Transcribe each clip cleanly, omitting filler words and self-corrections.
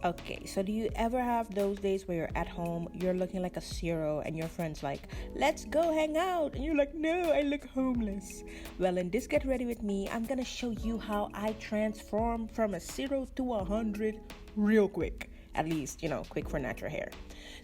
Okay, so do you ever have those days where you're at home, you're looking like a zero, and your friend's like, let's go hang out, and you're like, no, I look homeless? Well, in this Get Ready With Me, I'm gonna show you how I transform from a 0 to 100 real quick. At least, quick for natural hair.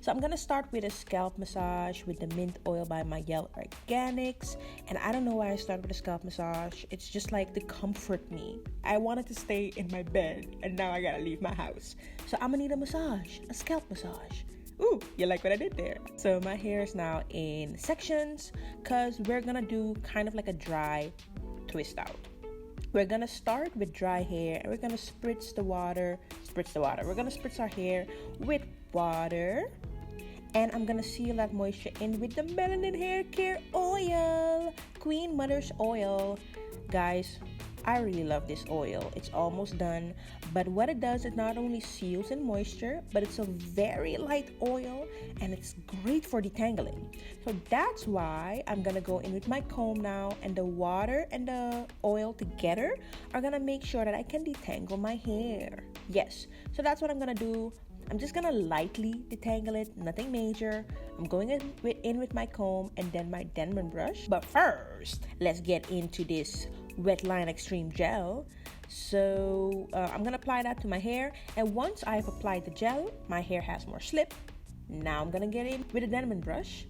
So I'm gonna start with a scalp massage with the mint oil by Mayel Organics. And I don't know why I started with a scalp massage. It's just like to comfort me. I wanted to stay in my bed and now I gotta leave my house. So I'm gonna need a massage, a scalp massage. Ooh, you like what I did there? So my hair is now in sections because we're gonna do kind of like a dry twist out. We're gonna start with dry hair and we're gonna spritz the water. We're gonna spritz our hair with water. And I'm gonna seal that moisture in with the Melanin Hair Care Oil. Queen Mother's Oil. Guys, I really love this oil. It's almost done. But what it does, it not only seals in moisture, but it's a very light oil and it's great for detangling. So that's why I'm gonna go in with my comb now, and the water and the oil together are gonna make sure that I can detangle my hair. Yes, so that's what I'm gonna do. I'm just gonna lightly detangle it, nothing major. I'm going in with my comb and then my Denman brush. But first, let's get into this Wetline Extreme Gel. So I'm gonna apply that to my hair, and once I've applied the gel, my hair has more slip. Now I'm gonna get in with a Denman brush,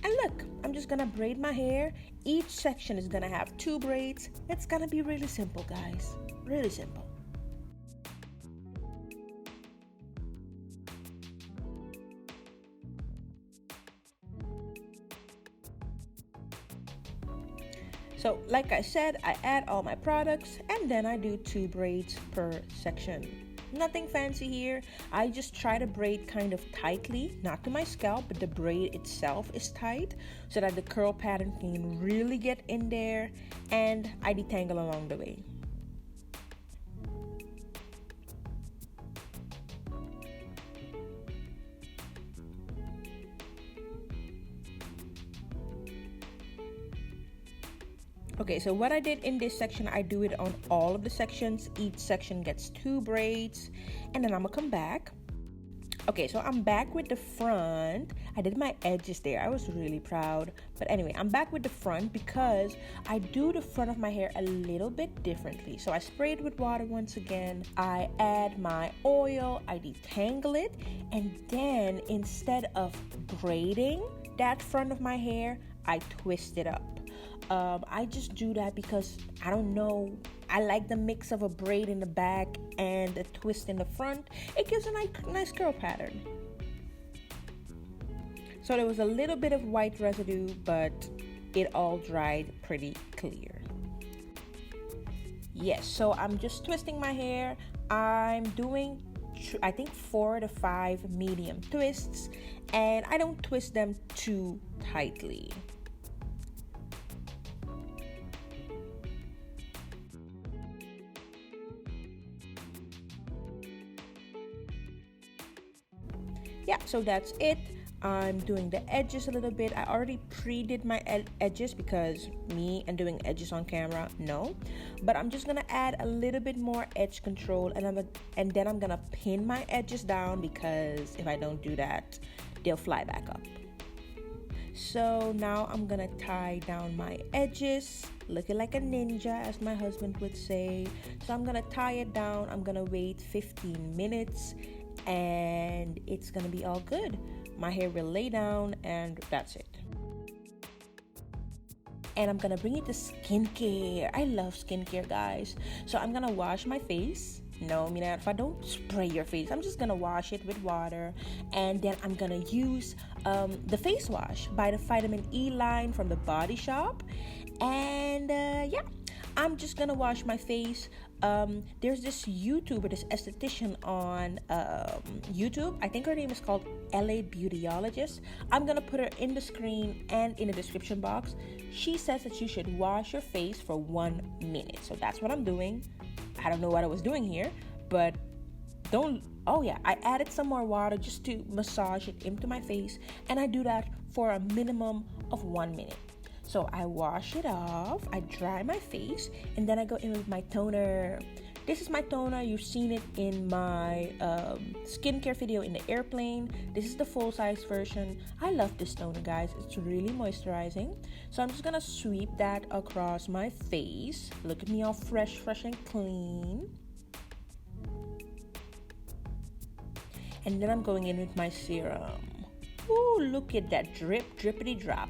and look, I'm just gonna braid my hair. Each section is gonna have 2 braids. It's gonna be really simple, guys, really simple. So like I said, I add all my products and then I do 2 braids per section. Nothing fancy here. I just try to braid kind of tightly, not to my scalp, but the braid itself is tight so that the curl pattern can really get in there, and I detangle along the way. Okay, so what I did in this section, I do it on all of the sections. Each section gets 2 braids, and then I'm gonna come back. Okay, so I'm back with the front. I did my edges there. I was really proud. But anyway, I'm back with the front because I do the front of my hair a little bit differently. So I spray it with water once again. I add my oil, I detangle it, and then instead of braiding that front of my hair, I twist it up. I just do that because I don't know, I like the mix of a braid in the back and a twist in the front. It gives a nice curl pattern. So there was a little bit of white residue, but it all dried pretty clear. Yes, so I'm just twisting my hair. I'm doing I think 4 to 5 medium twists, and I don't twist them too tightly. Yeah, so that's it. I'm doing the edges a little bit. I already pre-did my edges because me and doing edges on camera, no. But I'm just gonna add a little bit more edge control, and then I'm gonna pin my edges down because if I don't do that, they'll fly back up. So now I'm gonna tie down my edges, looking like a ninja, as my husband would say. So I'm gonna tie it down. I'm gonna wait 15 minutes. And it's gonna be all good. My hair will lay down, and that's it. And I'm gonna bring it to skincare. I love skincare, guys. So I'm gonna wash my face. No, Minerva, don't spray your face. I'm just gonna wash it with water, and then I'm gonna use the face wash by the Vitamin E line from the Body Shop. And yeah, I'm just gonna wash my face. There's this YouTuber, this esthetician on YouTube. I think her name is called LA Beautyologist. I'm gonna put her in the screen and in the description box. She says that you should wash your face for 1 minute. So that's what I'm doing. I don't know what I was doing here, but I added some more water just to massage it into my face, and I do that for a minimum of 1 minute. So I wash it off, I dry my face, and then I go in with my toner. This is my toner. You've seen it in my skincare video in the airplane. This is the full-size version. I love this toner, guys. It's really moisturizing. So I'm just gonna sweep that across my face. Look at me all fresh and clean. And then I'm going in with my serum. Ooh, look at that drip, drippity drop.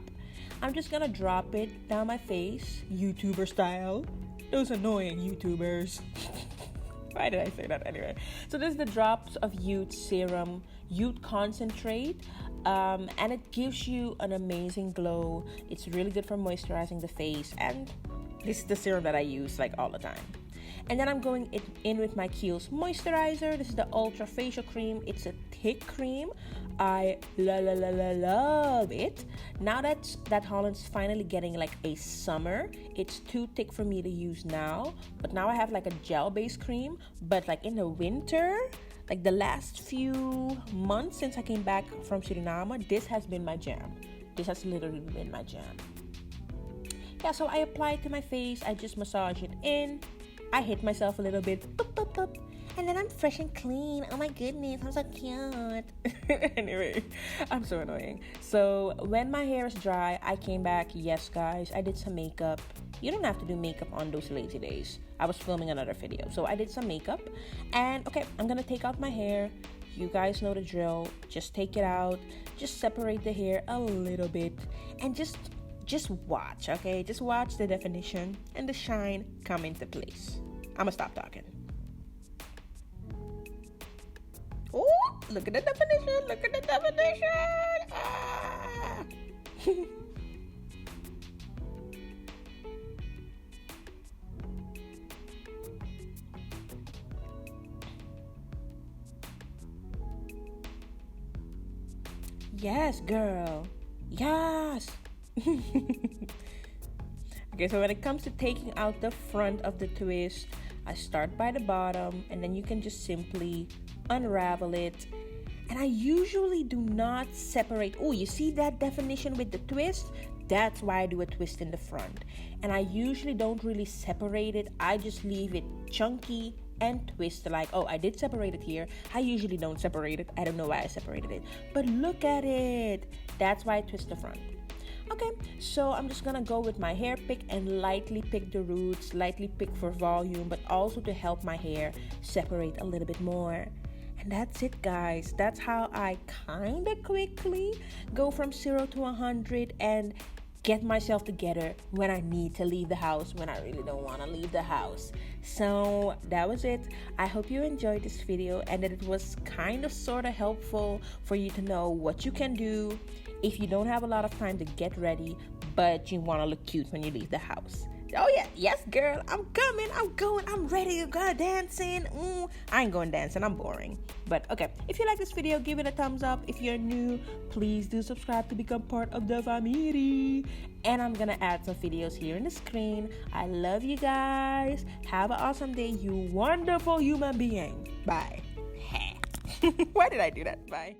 I'm just gonna drop it down my face, YouTuber style. Those annoying YouTubers. Why did I say that anyway? So this is the drops of Youth Serum, Youth Concentrate, and it gives you an amazing glow. It's really good for moisturizing the face, and this is the serum that I use like all the time. And then I'm going in with my Kiehl's moisturizer. This is the Ultra Facial Cream. It's a thick cream. I love it. Now that Holland's finally getting like a summer, it's too thick for me to use now. But now I have like a gel-based cream. But like in the winter, like the last few months since I came back from Suriname, this has been my jam. This has literally been my jam. Yeah, so I apply it to my face. I just massage it in. I hit myself a little bit, boop, boop, boop, and then I'm fresh and clean. Oh my goodness, I'm so cute. Anyway, I'm so annoying. So when my hair is dry, I came back. Yes, guys, I did some makeup. You don't have to do makeup on those lazy days. I was filming another video, so I did some makeup. And okay, I'm gonna take out my hair. You guys know the drill. Just take it out. Just separate the hair a little bit, and just watch, okay? Just watch the definition and the shine come into place. I'm gonna stop talking. Oh, look at the definition. Look at the definition. Ah. Yes, girl. Yes. Okay, so when it comes to taking out the front of the twist, I start by the bottom, and then you can just simply unravel it. And I usually do not separate. Oh, you see that definition with the twist? That's why I do a twist in the front. And I usually don't really separate it. I just leave it chunky and twist like, oh, I did separate it here. I usually don't separate it. I don't know why I separated it. But look at it. That's why I twist the front. Okay, so I'm just gonna go with my hair pick and lightly pick the roots, lightly pick for volume, but also to help my hair separate a little bit more. And that's it, guys. That's how I kind of quickly go from 0 to 100 and get myself together when I need to leave the house, when I really don't want to leave the house. So that was it. I hope you enjoyed this video and that it was kind of sort of helpful for you to know what you can do if you don't have a lot of time to get ready, but you want to look cute when you leave the house. Oh yeah, yes girl, I'm coming, I'm going, I'm ready to go dancing. I ain't going dancing, I'm boring. But okay, if you like this video, give it a thumbs up. If you're new, please do subscribe to become part of the family. And I'm gonna add some videos here in the screen. I love you guys. Have an awesome day, you wonderful human being. Bye. Why did I do that? Bye.